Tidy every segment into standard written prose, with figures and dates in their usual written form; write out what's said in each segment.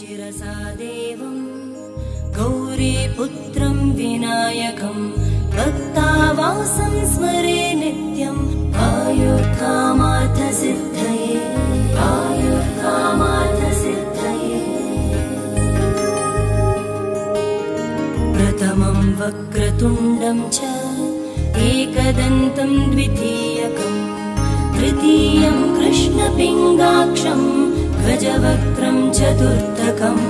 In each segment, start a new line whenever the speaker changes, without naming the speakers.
शिरसा देवं गौरीपुत्रं विनायकं भक्तावासं स्मरे नित्यम् आयुर्कामार्थसिद्धये आयुर्कामार्थसिद्धये। प्रथमं वक्रतुण्डं च एकदन्तं द्वितीयकं तृतीयं कृष्णपिङ्गाक्षं गजवक्त्रं चतुर्थकम्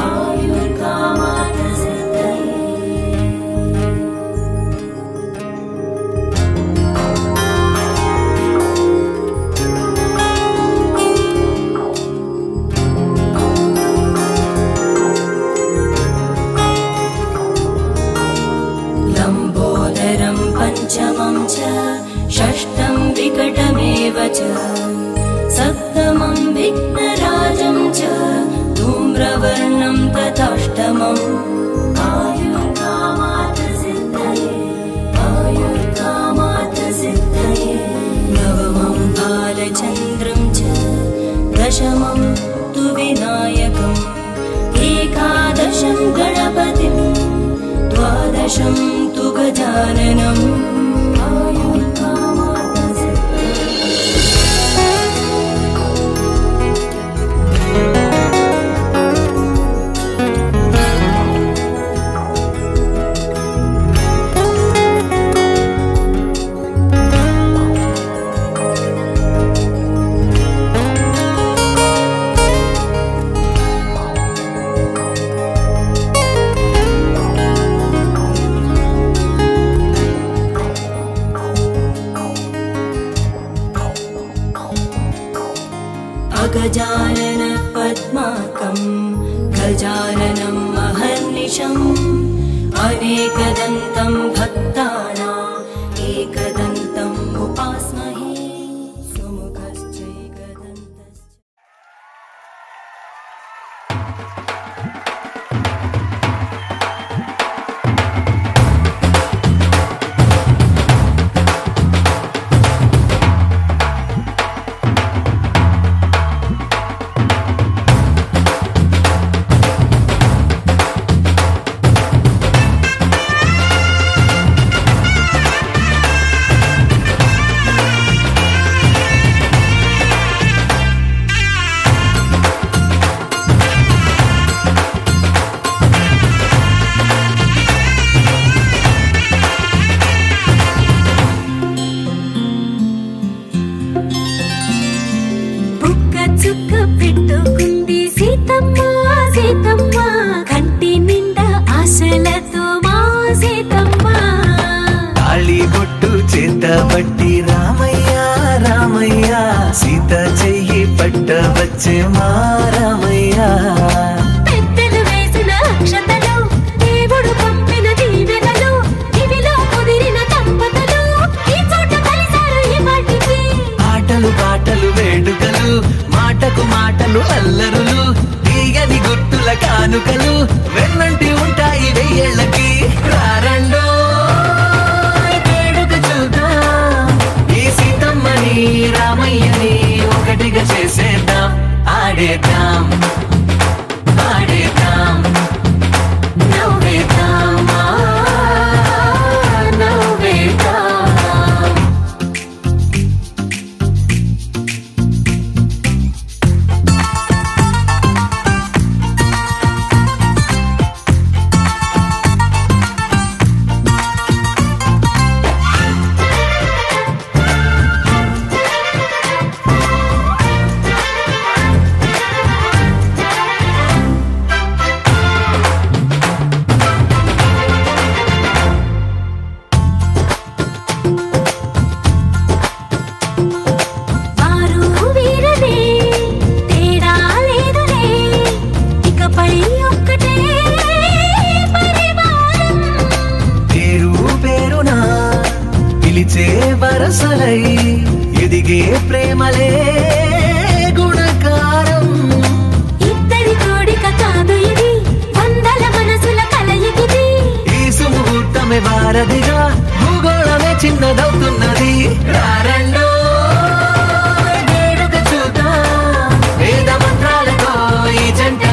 आयुर्कामार्थसिद्धये। लम्बोदरं पञ्चमं च षष्ठं विकटमेव च सप्तमं विघ्नराजं च धूम्रवर्णं तथाष्टमम् आयुर्कामार्थसिद्धये आयुर्कामार्थसिद्धये। नवमं बालचन्द्रं च दशमं तु विनायकम् एकादशं गणपतिं द्वादशं तु गजाननम् गजानन पद्माकं गजाननं महर्निशम् अनेकदन्तं भक्तानाम् एकदन्तम् उपास्महे सुमुखश्चैकदन्तश्च।
పట్టి రామయ్య రామయ్య సీత చెయ్యి పట్ట వచ్చే మా రామయ్య।
పెద్దలు వేసిన అక్షతలు దేవుడు పంపిన దీవెనలు ఇవిలో కుదిరిన దంపతులు ఈ చోట కలిసారు ఈ వాటికి।
ఆటలు పాటలు వేడుకలు మాటకు మాటలు అల్లరులు తీయని గుర్తుల కానుకలు వెన్నంటి ఉంటాయి వెయ్యేళ్ళకి। రారండో రామయ్యని ఒకటిగా చేసేద్దాం ఆడేద్దాం ఆడేద్దాం నవ్వేద్దాం నవ్వేద్దాం। వరసలై ఎదిగే ప్రేమలే గుణకారం
ఇద్దరి కోడిక కాదు ఇది వందల మనసుల కలయికిది।
ఈ సుముహూర్తమే వారధిగా భూగోళమే చిన్నదవుతున్నది। రారండో వేడుక చూద్దాం వేద మంత్రాలతో ఈ జంట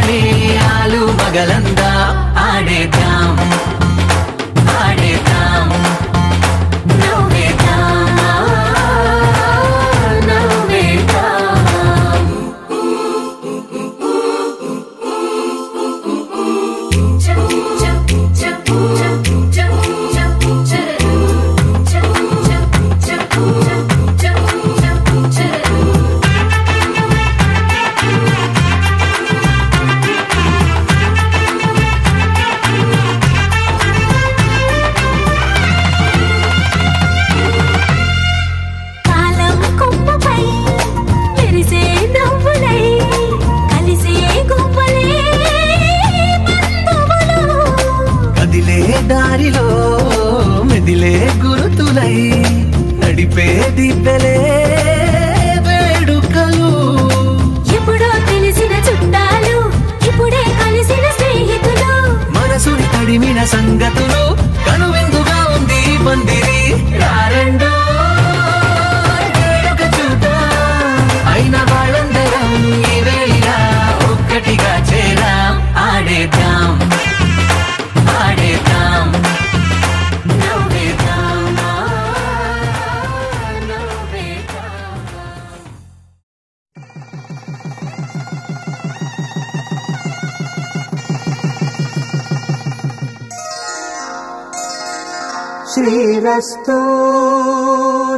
శ్రీరస్తు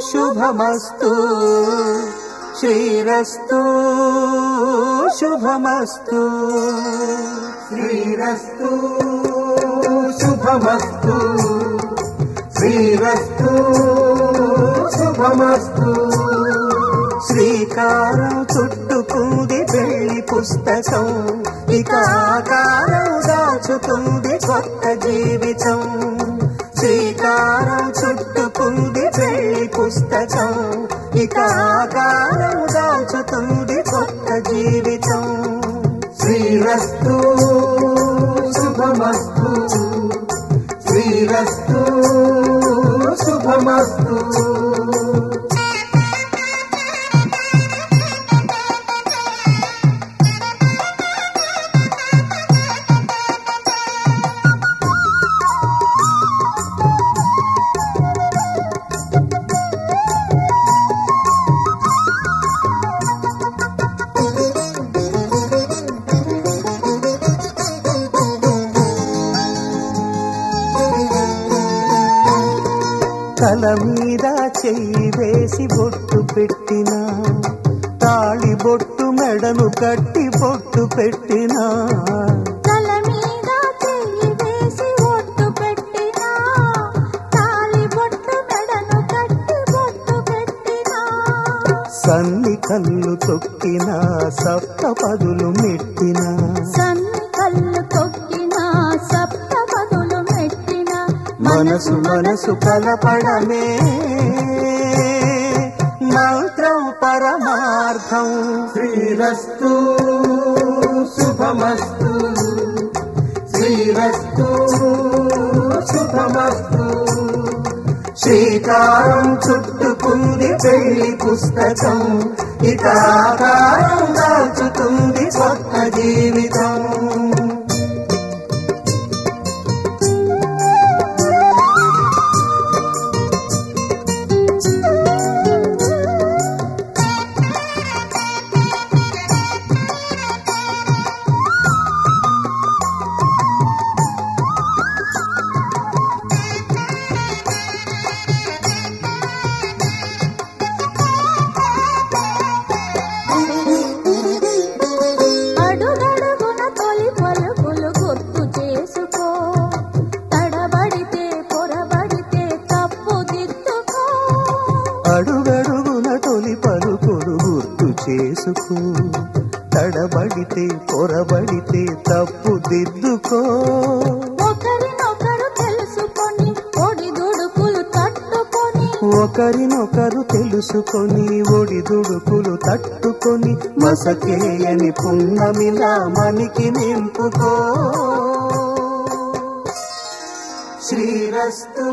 శుభమస్తు శ్రీరస్తు శుభమస్తు శ్రీరస్తు శుభమస్తు శ్రీరస్తు శుభమస్తు శ్రీకారం చుట్టుకుంది పెళ్లి పుస్తకం ఇక ఆకారం దాచుకుంది కొత్త జీవితం శ్రీకారం చుట్టుకుంది పెళ్లి పుస్తకం ఇక ఆకారం దాచుతుంది కొత్త జీవితం శ్రీరస్తు శుభమస్తు శ్రీరస్తు శుభమస్తు తల మీద చెయ్యి వేసి బొట్టు పెట్టినా తాళి బొట్టు మెడను కట్టి బొట్టు పెట్టినా
తల మీద చెయ్యి వేసి బొట్టు పెట్టినా తాళి బొట్టు మెడను కట్టి బొట్టు పెట్టినా
సన్ని కళ్ళు తొక్కినా సప్త పదులు మెట్టినా
సన్ని కళ్ళు తొక్కినా సప్త పదులు మెట్టినా
మనసు మనసు కలపడమే మంత్రం పరమార్థం శ్రీరస్తు శుభమస్తు శ్రీరస్తు శుభమస్తు శ్రీకారం చుట్టుకుంది పెళ్లి పుస్తకం ఇక ఆకారం దాచుతుంది కొత్త జీవితం
అడుగడుగున తొలి పలుకులు గుర్తు చేసుకో తడబడితే పొరబడితే తప్పు దిద్దుకో
అడుగడుగున తొలి పలుకులు గుర్తు చేసుకో తడబడితే పొరబడితే తప్పు దిద్దుకో
ఒకరినొకరు తెలుసుకొని ఒడిదుడుకులు తట్టుకొని
ఒకరినొకరు తెలుసుకొని ఒడిదుడుకులు తట్టుకొని మసకేయని పున్నమిలా మనికి నింపుకో శ్రీరస్తు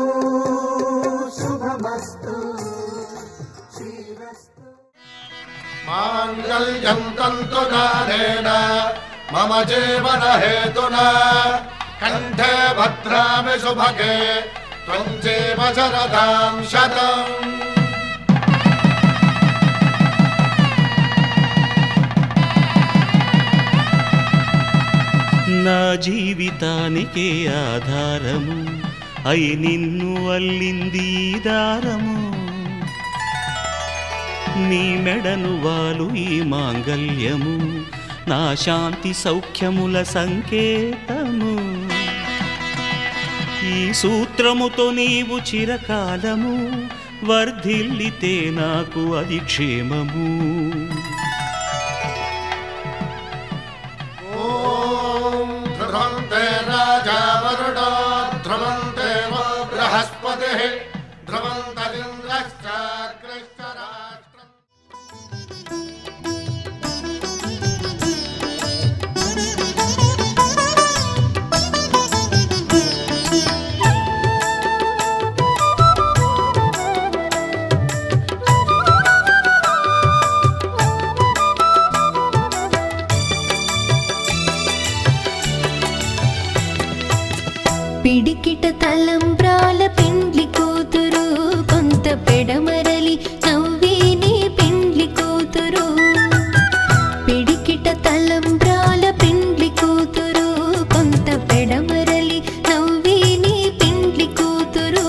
శుభమస్తు శ్రీరస్తు
మాంగళ్యం తంతుకారేణ మమ జీవన హేతునా కంఠే భద్రామి శుభగే త్వం జీవ శరదాం శతం
నా జీవితానికే ఆధారము అయి నిన్ను అల్లింది ఈ దారము నీ మెడను వాలు ఈ మాంగల్యము నా శాంతి సౌఖ్యముల సంకేతము ఈ సూత్రముతో నీవు చిరకాలము వర్ధిల్లితే నాకు అది క్షేమము
ఓం ధ్రువంతే రాజా వరుడో ధ్రువంతే వో బృహస్పతిః ధ్రువంతరింద్రశ్చాగ్రశ్చ రాష్ట్రం
పిడికిట తలంబ్రాల పెండ్లి కూతురు కొంత పెడమరలి నవ్విని పెండ్లి కూతురు పిడికిట తలంబ్రాల పెండ్లి కూతురు కొంత పెడమరలి నవ్విని పెండ్లి కూతురు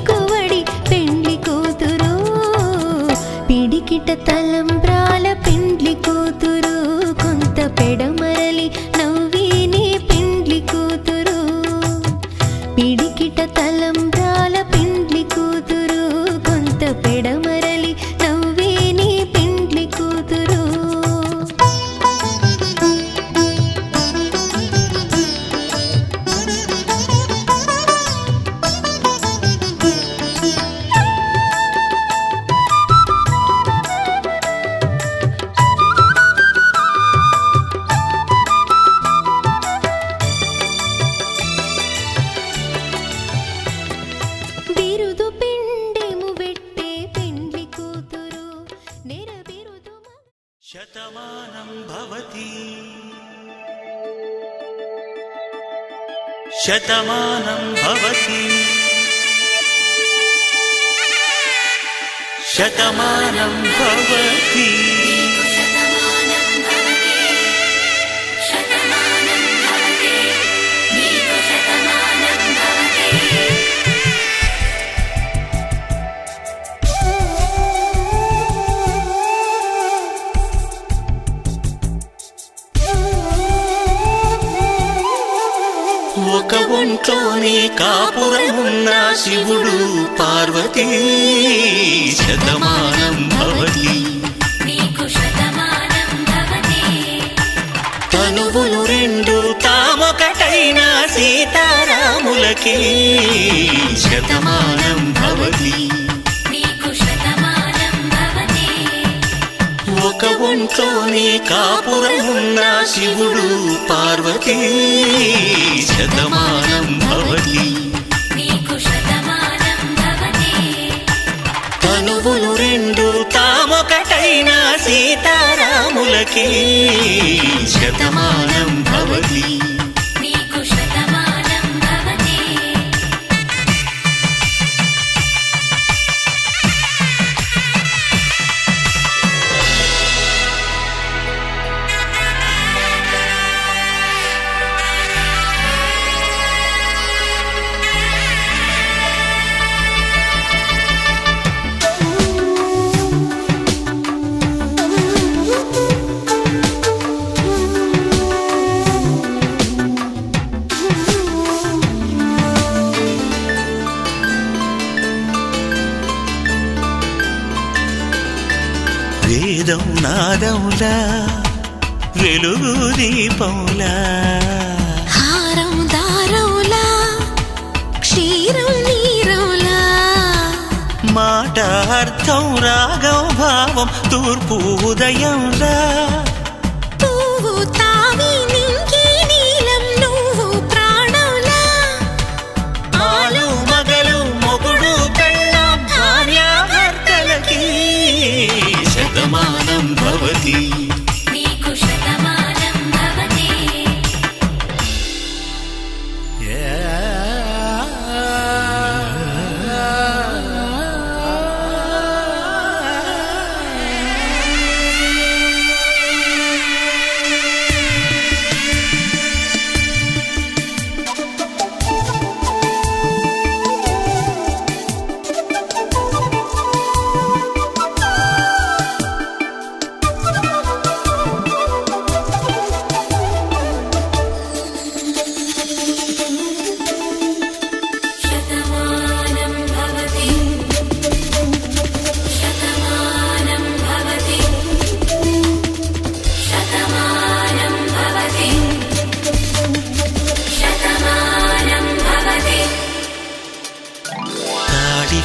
పలుకువడి పెండ్లి కూతురు పిడికిట తలంబ్రాల పెండ్లి కూతురు కొంత పెడమరలి నవ్విని పెండ్లి కూతురు పిడికిట తలంబ్రాల పెండ్లి కూతురు కొంత పెడమరలి నవ్విని పెండ్లి కూతురు బిరుదు పిండెము వెట్టే పెండ్లి కూతురు నెర బిరుదు
శతమానం భవతి శతమానం భవతి శతమానం భవతి ఒక ఒంట్లోనే కాపురమున్న శివుడు పార్వతీ శతమానం భవతి తనువులు రెండు తామొకటైన సీతారాములకి శతమానం భవతి ఒక ఒంట్లోనే కాపురమున్న శివుడు పార్వతీ శతమానం భవతి తనువులు రెండు తామొకటైన సీతారాములకి శతమానం భవతి వేదం నాదములా వెలుగు దీపములా
హారం దారౌలా క్షీరం నీరౌలా
మాట అర్థం రాగం భావం తూర్పు ఉదయంలా
పువ్వు తావి నింగి నీలం నువ్వు ప్రాణంలా
ఆలు మగలు మొగుడు పెళ్ళాం భార్యాభర్తలకి శతమానం భవతి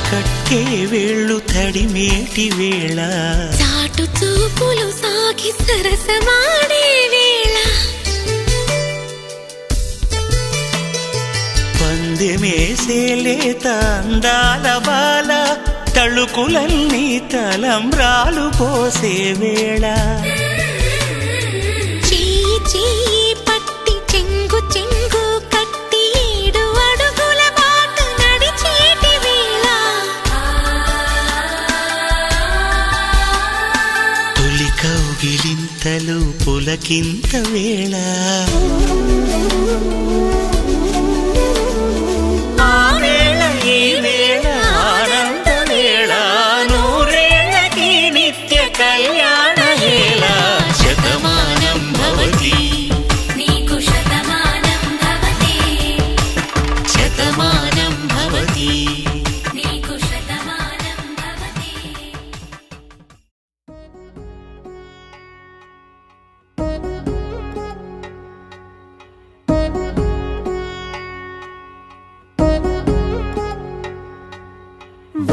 కట్టే వేళ్ళు తడిమేటి వేళ
చాటు చూపులు సాగి సరసమాడే వేళ
పందెమేసేలేత అందాల బాల తళుకులన్నీ తలంబ్రాలు పోసే వేళ
చెయ్యి చెయ్యి పట్టి చెంగు చెంగు కట్టి 7 అడుగుల బాట నడిచేటి వేళ
తొలి కౌగిలింతలు పులకింత వేళ ఆ వేళ ఈ వేళ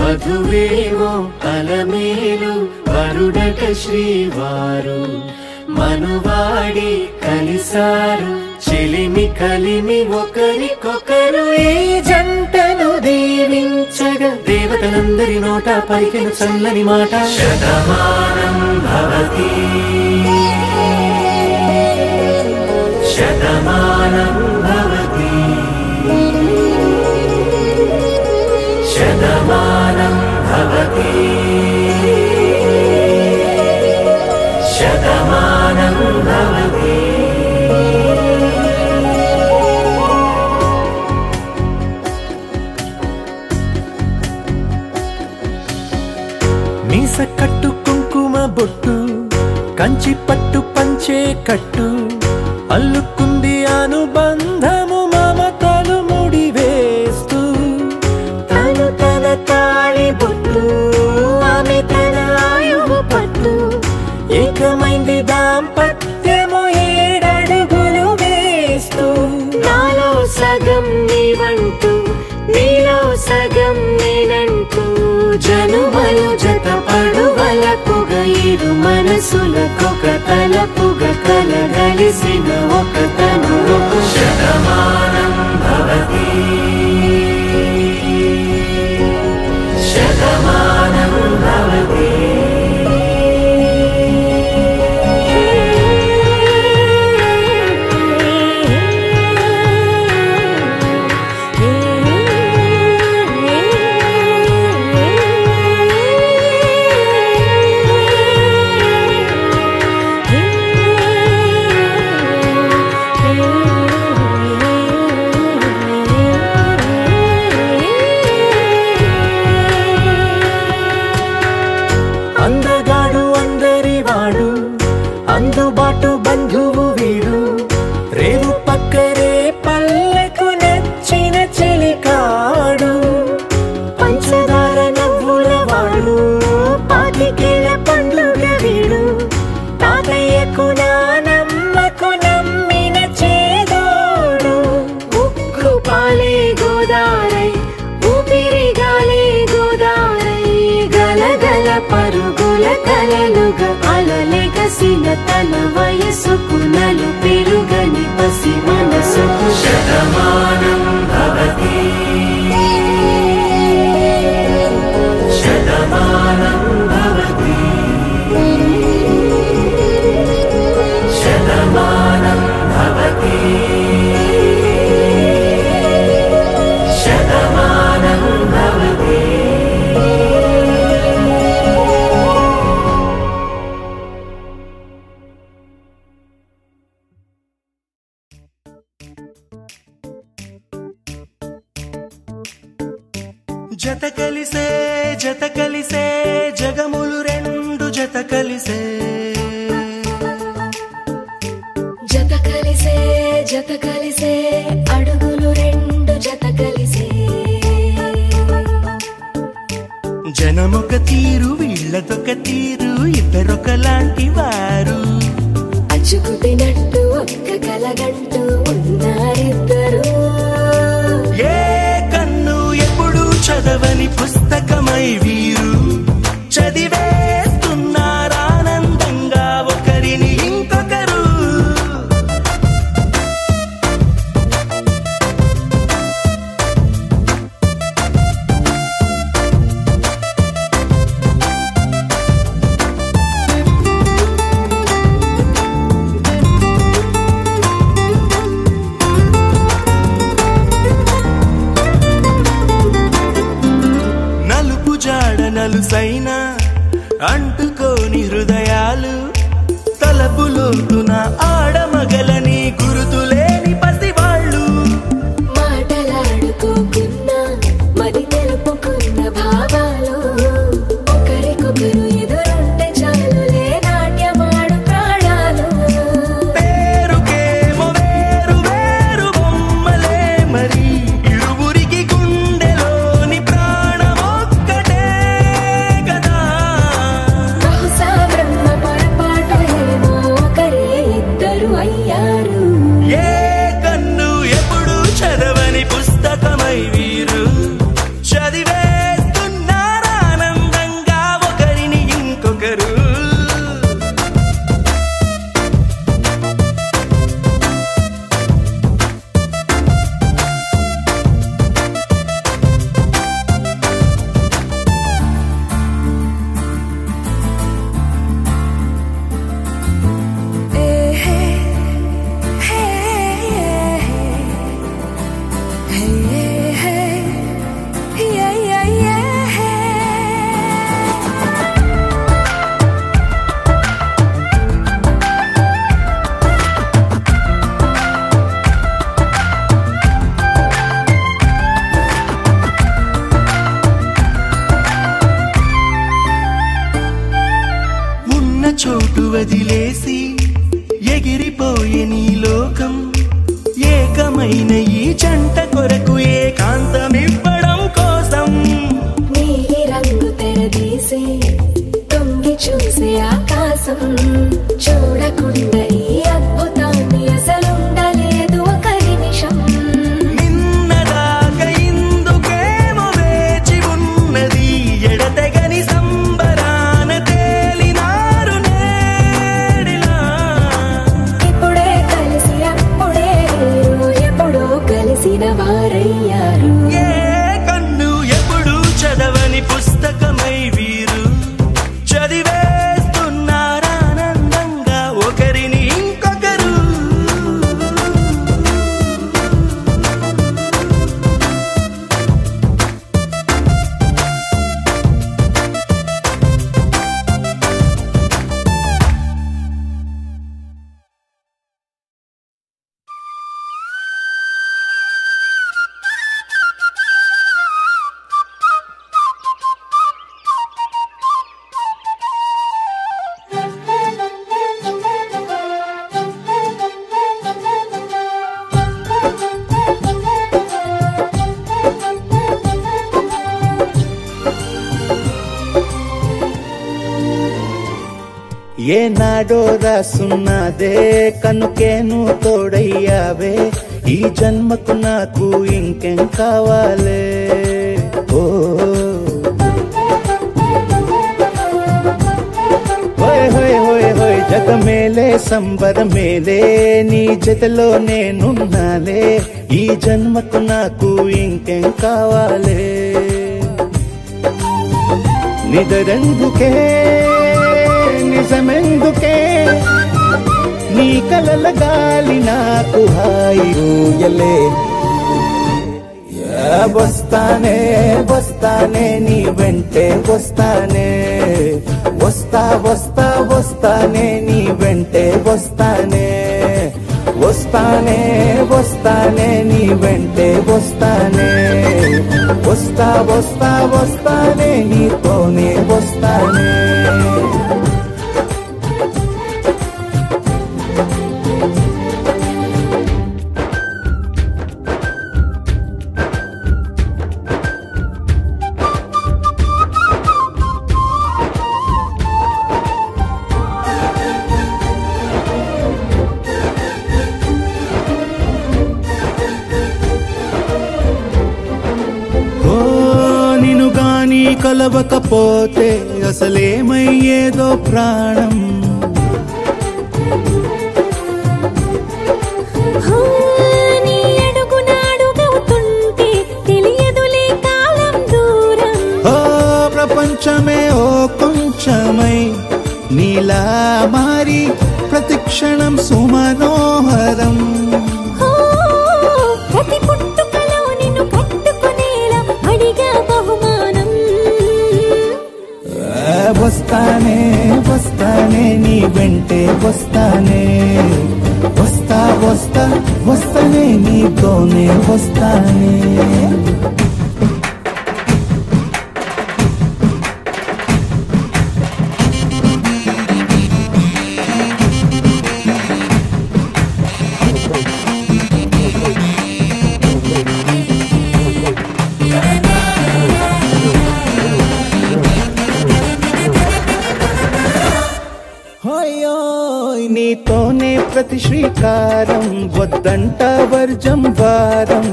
వధువేమో అలమేలు వరుడట శ్రీవారు మనువాడి కలిసారు చెలిమి కలిమి ఒకరికొకరు ఈ జంటను దీవించగా దేవతలందరి నోట పలికిన చల్లని మాట శతమానం భవతి శతమానం భవతి శతమానం భవతి శతమానం భవతి మీస కట్టు కుంకుమ బొట్టు కంచి పట్టు పంచే కట్టు అల్లుకుంది అనుబంధము మమతలు ముడివేస్తూ తను తన తాళి బొట్టు ఆమె తన ఆయువు పట్టు ఏకమైంది దాంపత్యము 7 అడుగులు వేస్తూ నాలో సగం నీవంటూ నీలో సగం నేనంటూ జనుమలు జత పడువలపుగ 7 మనసులకొక తలపుగ కలగలిసిన ఒక తను శతమానం భవతి శతమానం భవతి అందగాడు అందరివాడు అందుబాటు బంధువు వీడు రేవు పక్కరే పల్లెకు నచ్చిన చెలికాడు పంచదార నవ్వుల వాడు పాతికేల పండ్లుగ వీడు తాతయ్యకు నానమ్మకు నమ్మిన చేదోడు ఉక్కు పాలే గోదారై ఊపిరిగాలే గోదారై గలగల పరుగుల కలలుగా అలలెగసిన తన వయసుకు నలు పెరుగని పసి మనసుకు శతమానం భవతి శతమానం భవతి శతమానం భవతి శతమానం భవతి
జత కలిసే జగములు రెండు జత కలిసే
జత కలిసే అడుగులు 2 జత కలిసే
జనమొక తీరు వీళ్ళదొక తీరు ఇద్దరొకలాంటి వారు
అచ్చుకు తినట్టు ఒక్క కలగంటూ ఉన్నారిద్దరు
ఏ కన్ను ఎప్పుడు చదవని పుస్తకమై వీరు చదివేస్తున్నారానందంగా ఒకరిని ఇంకొకరు నలుసైనా అంటుకోని హృదయాలు తలపులోతున ఆడమగలని గురుతులేని పసివాళ్ళు
మాటలాడుకోకున్నా మరి తెలుపుకున్న భావాలు ఒకరికొకరు ఎదురుంటే చాలులే నాట్యమాడు ప్రాణాలు
పేరుకేమో వేరు వేరు బొమ్మలే మరి ఇరువురికి గుండెలోని ప్రాణమొక్కటే కదా
బహుశా బ్రహ్మ పొరపాటు ఏమో ఒకరే ఇద్దరు అయ్యారు
ఏ వదిలేసి ఎగిరిపోయే నీ లోకం ఏకమైన ఈ జంట కొరకు ఏకాంతమివ్వడం కోసం
నీలి రంగు తెరదీసే తొంగి చూసే ఆకాశం చూడకుండా ఈ అద్భుతాన్ని అసలుండలేదు ఒక నిమిషం
నిన్నదాకా ఇందుకేమో వేచి ఉన్నది ఎడతెగని సంబరాన తేలినారు నేడిలా
ఇప్పుడే కలిసి అప్పుడే ఎప్పుడో కలిసిన వారయ్యారు
ఏ కన్ను ఎప్పుడు చదవని పుస్తకమై వీరు చదివేస్తున్నారానందంగా ఒకరిని ఇంకొకరు
ఏనాడో రాసున్నదే కనుకేను తోడయ్యావే ఈ జన్మకు నాకు ఇంకేం కావాలే ఓ హోయ్ హోయ్ హోయ్ హోయ్ జగమేలే సంబరమేలే నీ జతలో నేనున్నాలే ఈ జన్మకు నాకు ఇంకేం కావాలే నిదరెందుకే నిజమెందుకే నీ కలల గాలి నాకు హాయిలే వస్తానే వస్తానే నీ వెంటే వస్తానే వస్తా వస్తా వస్తానే నీ వెంటే వస్తానే వస్తానే వస్తానే నీ వెంటే వస్తానే వస్తా వస్తా వస్తానే నీతోనే వస్తానే కలవకపోతే అసలేమయ్యేదో ప్రాణం
నీ అడుగునాడుగవుతుంటే తెలియదులే కాలం దూరం
ఓ ప్రపంచమే ఓ కొంచెమై నీలా మారి ప్రతిక్షణం సుమనోహరం
ప్రతి పుట్టుకలో నిన్ను కట్టుకునేలా అడిగా బహుమానం
వస్తానే వస్తానే నీ వెంటే వస్తానే వస్తా వస్తా వస్తానే నీతోనే వస్తానే నీతోనే ప్రతి శ్రీకారం వద్దంట వర్జం వారం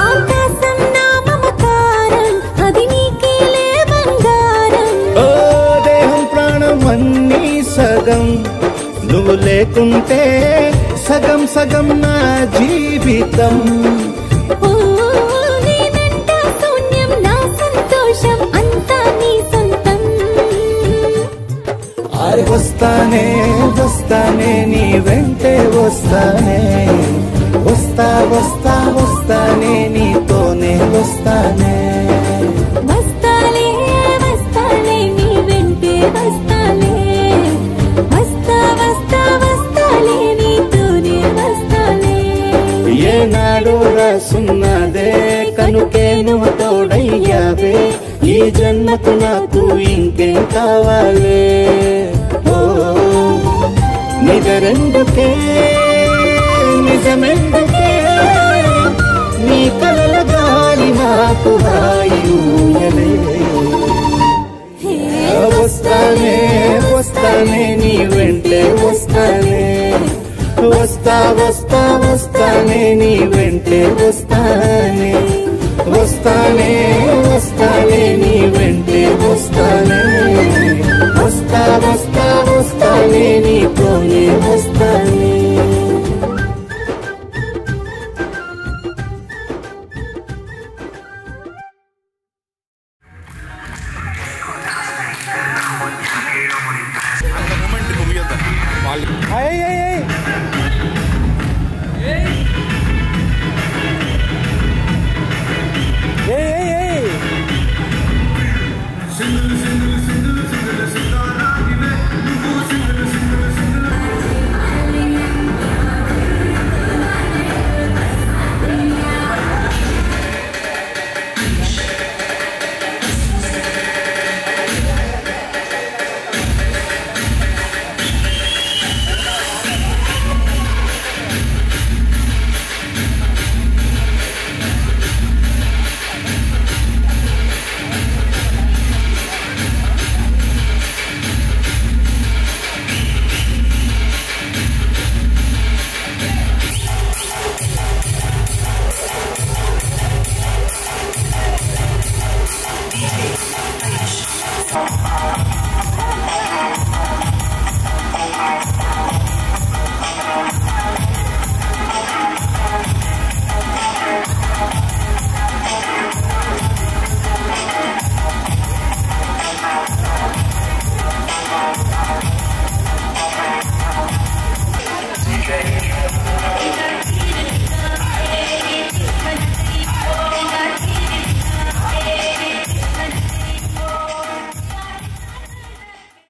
ఆకాశం నా మమకారం అది నీకేలే బంగారం
ఓ దేహం ప్రాణం అన్నీ సగం నువ్వు లేకుంటే సగం సగం నా జీవితం
నేనంట శూన్యం నా సంతోషం అంతా నీ సొంతం
వస్తానే వస్తానే నీ వెంటే వస్తానే వస్తా వస్తా వస్తానే నీతోనే వస్తానే
వస్తాలే వస్తాలే నీ వెంటే వస్తాలే వస్తా వస్తా వస్తాలే నీతోనే వస్తాలే
ఏనాడు రాసున్నదే కనుకే నువ్వు తోడయ్యావే ఈ జన్మకు నాకు ఇంకేం కావాలి ఓ నిజరెందుకే నిజమెందుకే నీ కలల గాలి నాకు హాయిలే వస్తానే వస్తానే నీ వెంటే వస్తానే వస్తానే నీ వెంటే వస్తానే